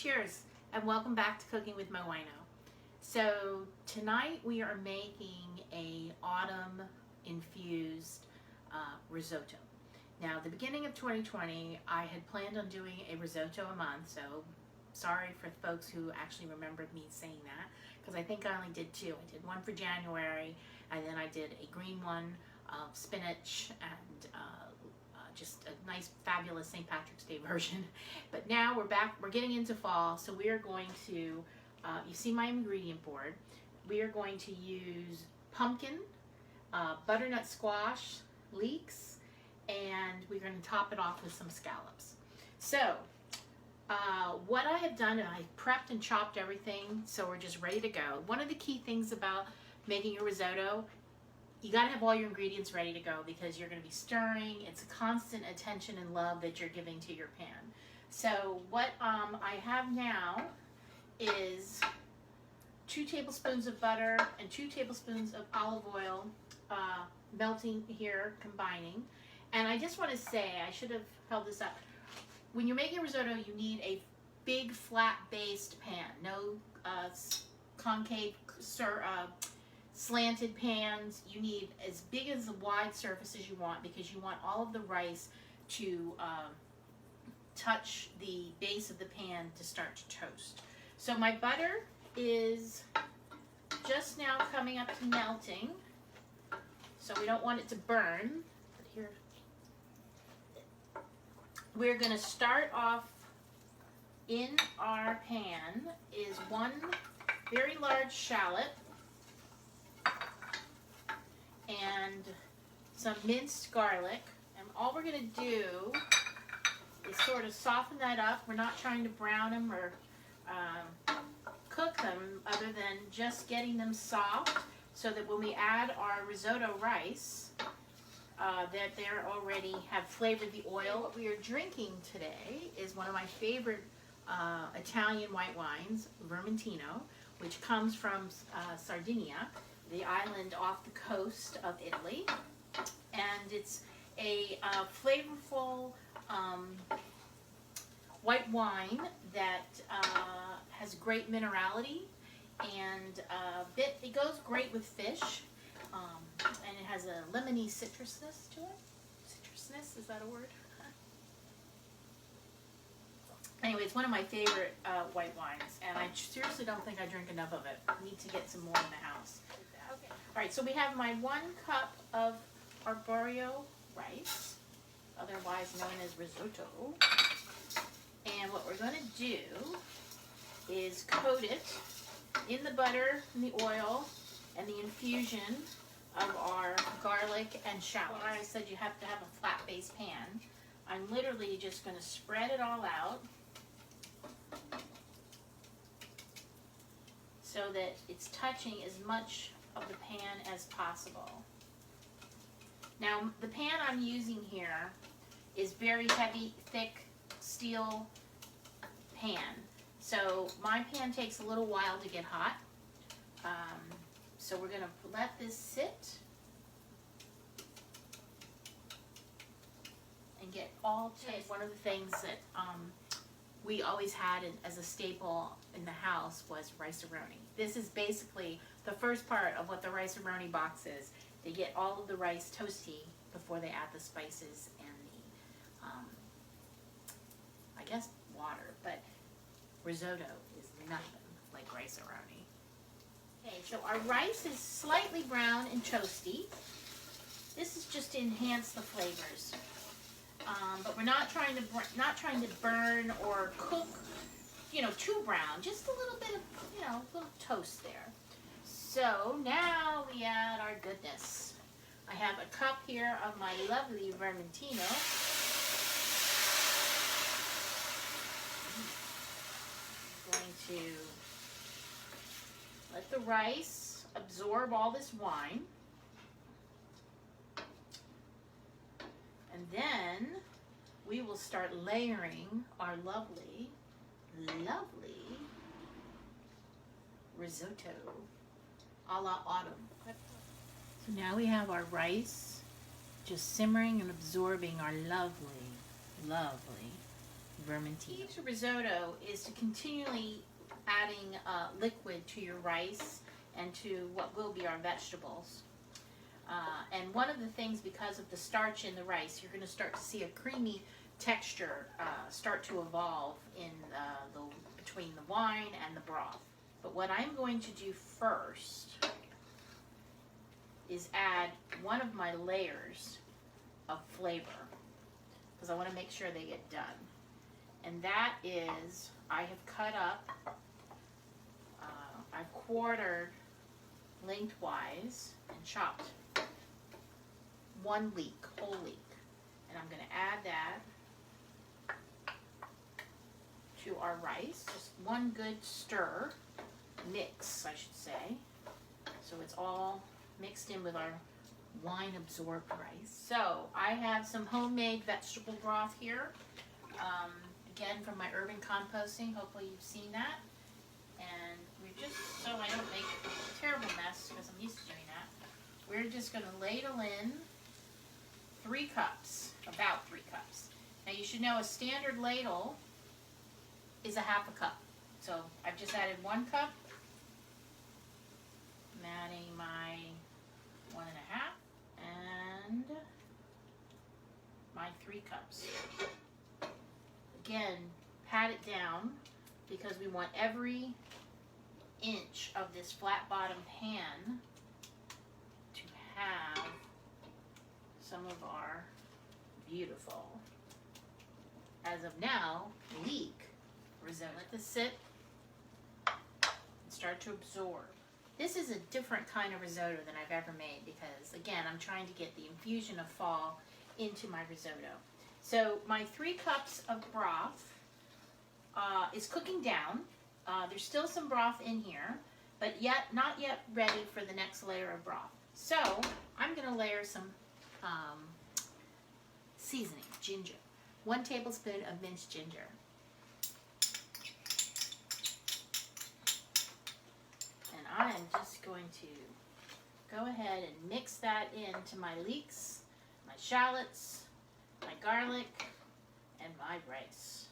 Cheers and welcome back to Cooking with MoWino. So tonight we are making a autumn infused risotto. Now the beginning of 2020 I had planned on doing a risotto a month, so sorry for folks who actually remembered me saying that, because I think I only did two. I did one for January and then I did a green one of spinach and just a nice fabulous St. Patrick's Day version. But now we're back, we're getting into fall, so we are going to, you see my ingredient board, we are going to use pumpkin, butternut squash, leeks, and we're going to top it off with some scallops. So what I have done, and I prepped and chopped everything, so we're just ready to go. One of the key things about making a risotto, you got to have all your ingredients ready to go because you're going to be stirring. It's a constant attention and love that you're giving to your pan. So what I have now is 2 tablespoons of butter and 2 tablespoons of olive oil melting here, combining. And I just want to say, I should have held this up. When you're making risotto, you need a big flat-based pan. No concave slanted pans. You need as big as a wide surface as you want because you want all of the rice to touch the base of the pan to start to toast. So my butter is just now coming up to melting, so we don't want it to burn. But here, we're going to start off in our pan is 1 very large shallot and some minced garlic, and all we're going to do is sort of soften that up. We're not trying to brown them or cook them, other than just getting them soft so that when we add our risotto rice that they're already have flavored the oil. What we are drinking today is one of my favorite Italian white wines, Vermentino, which comes from Sardinia, the island off the coast of Italy, and it's a flavorful white wine that has great minerality, and it goes great with fish, and it has a lemony citrusness to it. Citrusness, is that a word? Anyway, it's one of my favorite white wines, and I seriously don't think I drink enough of it. I need to get some more in the house. Okay. All right, so we have my 1 cup of arborio rice, otherwise known as risotto. And what we're going to do is coat it in the butter and the oil and the infusion of our garlic and shallot. Well, I said you have to have a flat base pan. I'm literally just going to spread it all out so that it's touching as much of the pan as possible. Now the pan I'm using here is very heavy, thick steel pan. So my pan takes a little while to get hot. So we're going to let this sit and get all taste. One of the things that we always had as a staple in the house was rice-a-roni. This is basically the first part of what the rice-a-roni box is. They get all of the rice toasty before they add the spices and the, I guess, water. But risotto is nothing like rice-a-roni. Okay, so our rice is slightly brown and toasty. This is just to enhance the flavors. But we're not trying to burn or cook, too brown. Just a little bit of, a little toast there. So now we add our goodness. I have a cup here of my lovely Vermentino. I'm going to let the rice absorb all this wine. And then we will start layering our lovely, lovely risotto a la autumn. So now we have our rice just simmering and absorbing our lovely, lovely, Vermentino. The key to risotto is to continually adding liquid to your rice and to what will be our vegetables. And one of the things, because of the starch in the rice, you're going to start to see a creamy texture start to evolve in between the wine and the broth. But what I'm going to do first is add one of my layers of flavor, because I want to make sure they get done. And that is, I have cut up, I've quartered lengthwise and chopped one leek, whole leek. And I'm going to add that to our rice. Just one good stir, mix, I should say. So it's all mixed in with our wine absorbed rice. So I have some homemade vegetable broth here. Again, from my urban composting. Hopefully you've seen that. And we're just, so I don't make a terrible mess, because I'm used to doing that, we're just going to ladle in 3 cups, about 3 cups. Now you should know a standard ladle is a half a cup. So I've just added 1 cup. I'm adding my 1 1/2 and my 3 cups. Again, pat it down, because we want every inch of this flat bottom pan to have some of our beautiful, as of now, leek risotto. Let this sit and start to absorb. This is a different kind of risotto than I've ever made, because again, I'm trying to get the infusion of fall into my risotto. So my 3 cups of broth is cooking down. There's still some broth in here, but not yet ready for the next layer of broth. So I'm going to layer some seasoning, ginger. 1 tablespoon of minced ginger. And I am just going to go ahead and mix that into my leeks, my shallots, my garlic, and my rice.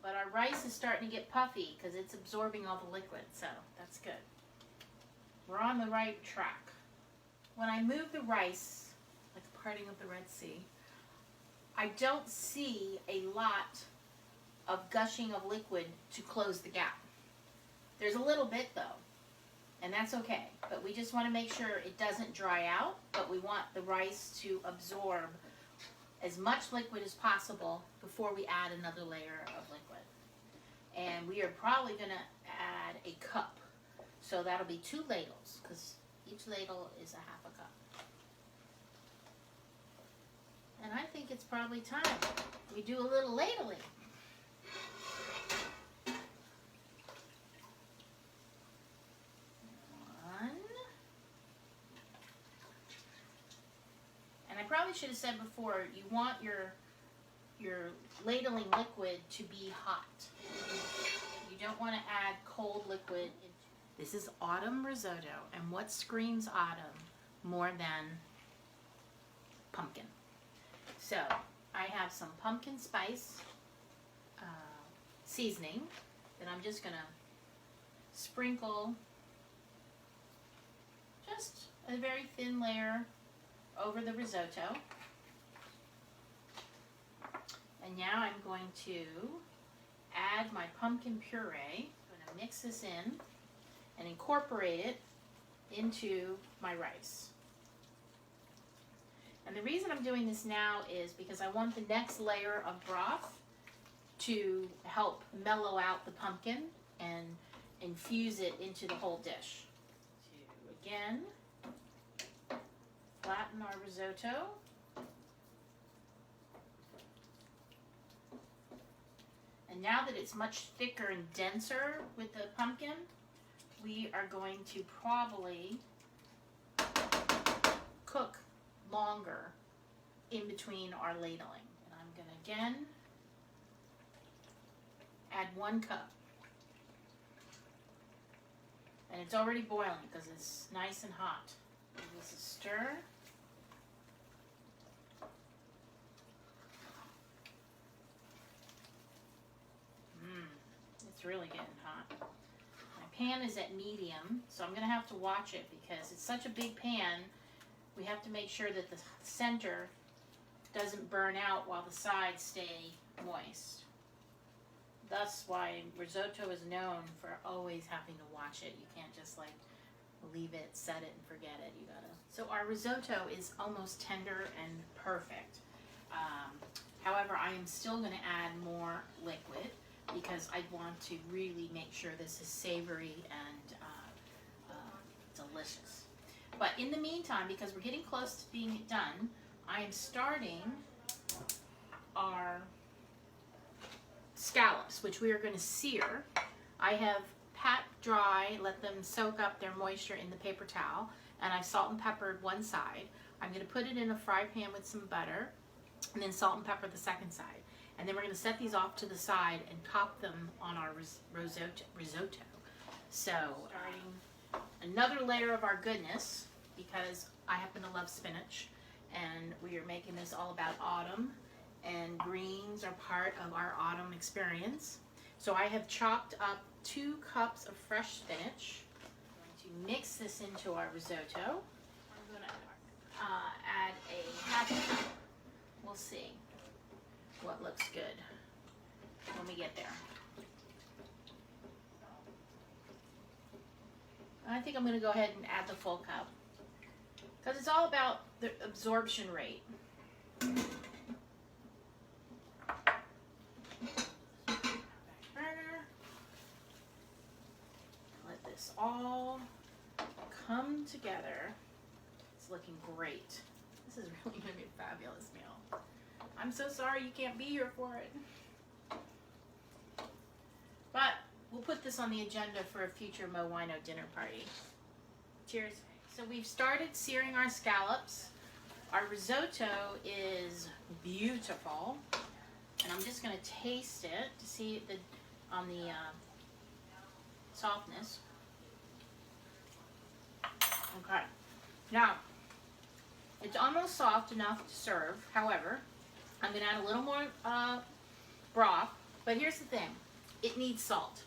But our rice is starting to get puffy because it's absorbing all the liquid, so that's good. We're on the right track. When I move the rice, like the parting of the Red Sea, I don't see a lot of gushing of liquid to close the gap. There's a little bit though, and that's okay. But we just want to make sure it doesn't dry out, but we want the rice to absorb as much liquid as possible before we add another layer of liquid. And we are probably going to add a cup. So that'll be 2 ladles, because each ladle is a half a cup. And I think it's probably time we do a little ladling. And I probably should have said before, you want your ladling liquid to be hot. You don't want to add cold liquid. This is autumn risotto, and what screams autumn more than pumpkin? So I have some pumpkin spice seasoning that I'm just going to sprinkle just a very thin layer over the risotto. And now I'm going to add my pumpkin puree. I'm going to mix this in and incorporate it into my rice. And the reason I'm doing this now is because I want the next layer of broth to help mellow out the pumpkin and infuse it into the whole dish. To again flatten our risotto. And now that it's much thicker and denser with the pumpkin, we are going to probably cook longer in between our ladling. And I'm going to again add 1 cup. And it's already boiling because it's nice and hot. Give this a stir. really getting hot. My pan is at medium, so I'm going to have to watch it because it's such a big pan. We have to make sure that the center doesn't burn out while the sides stay moist. Thus why risotto is known for always having to watch it. You can't just like leave it, set it, and forget it. You gotta. So our risotto is almost tender and perfect. However, I am still going to add more liquid because I want to really make sure this is savory and delicious. But in the meantime, because we're getting close to being done, I am starting our scallops, which we are going to sear. I have pat dry, let them soak up their moisture in the paper towel, and I've salt and peppered one side. I'm going to put it in a fry pan with some butter, and then salt and pepper the second side. And then we're going to set these off to the side and top them on our risotto. So, starting another layer of our goodness, because I happen to love spinach, and we are making this all about autumn, and greens are part of our autumn experience. So I have chopped up 2 cups of fresh spinach. I'm going to mix this into our risotto. I'm going to add a half a cup. We'll see what looks good when we get there. I think I'm going to go ahead and add the full cup because it's all about the absorption rate. Let this all come together. It's looking great. This is really going to be a fabulous meal. I'm so sorry you can't be here for it. But we'll put this on the agenda for a future MoWino dinner party. Cheers. So we've started searing our scallops. Our risotto is beautiful. And I'm just going to taste it to see on the softness. Okay. Now, it's almost soft enough to serve. However, I'm going to add a little more broth. But here's the thing. It needs salt.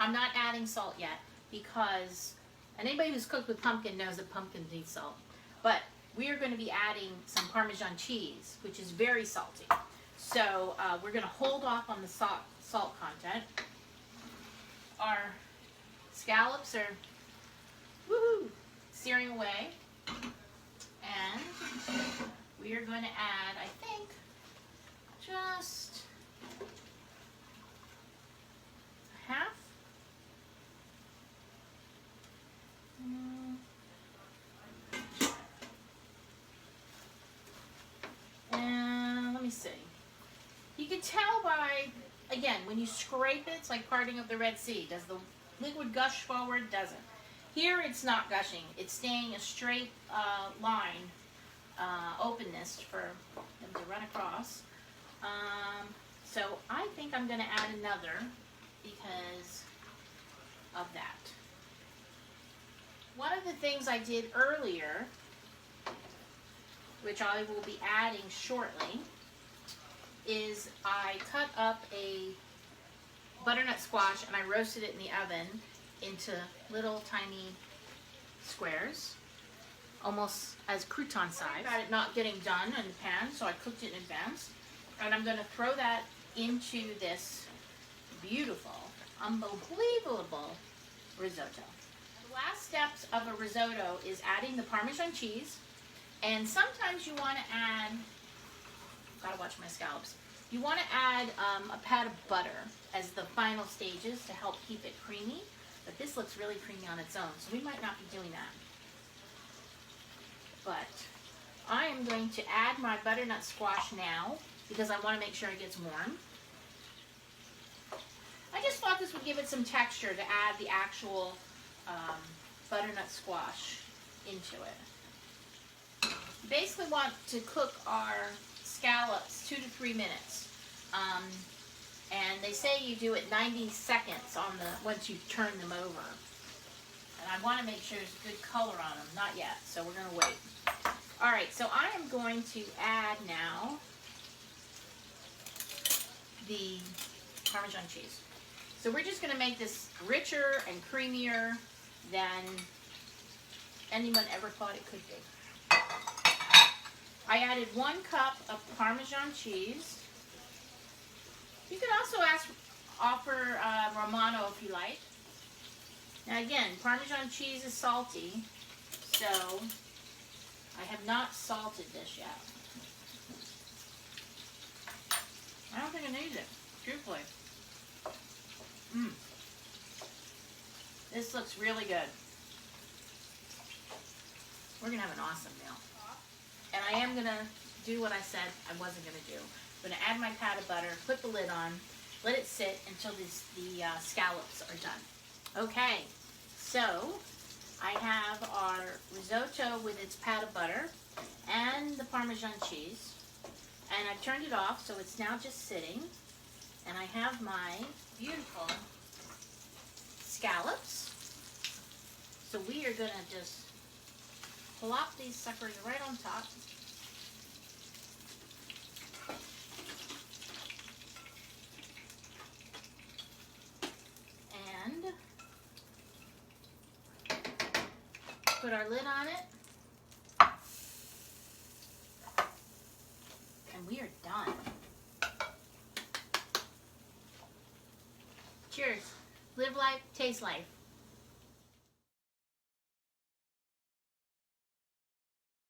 I'm not adding salt yet because, and anybody who's cooked with pumpkin knows that pumpkin needs salt. But we are going to be adding some Parmesan cheese, which is very salty. So we're going to hold off on the salt content. Our scallops are searing away. And we are going to add, I think, just half. And let me see. You can tell by, again, when you scrape it, it's like parting of the Red Sea. Does the liquid gush forward? Doesn't. Here it's not gushing. It's staying a straight line, openness for them to run across. So I think I'm going to add another because of that. One of the things I did earlier, which I will be adding shortly, is I cut up a butternut squash and I roasted it in the oven into little tiny squares, almost as crouton size. I got it not getting done in the pan, so I cooked it in advance. And I'm going to throw that into this beautiful, unbelievable risotto. The last steps of a risotto is adding the Parmesan cheese, and sometimes you want to add, gotta watch my scallops, you want to add a pat of butter as the final stages to help keep it creamy, but this looks really creamy on its own, so we might not be doing that. But I am going to add my butternut squash now because I want to make sure it gets warm. I just thought this would give it some texture to add the actual butternut squash into it. You basically want to cook our scallops 2 to 3 minutes. And they say you do it 90 seconds once you turn them over. And I want to make sure there's a good color on them. Not yet, so we're going to wait. All right, so I am going to add now the Parmesan cheese. So we're just going to make this richer and creamier than anyone ever thought it could be. I added 1 cup of Parmesan cheese. You could also offer Romano if you like. Now again, Parmesan cheese is salty, so I have not salted this yet. I don't think I need it, truthfully. This looks really good. We're going to have an awesome meal. And I am going to do what I said I wasn't going to do. I'm going to add my pat of butter, put the lid on, let it sit until the scallops are done. Okay, so I have our risotto with its pat of butter and the Parmesan cheese. And I've turned it off, so it's now just sitting. And I have my beautiful scallops. So we are going to just plop these suckers right on top. And put our lid on it. And we are done. Cheers. Live life, taste life.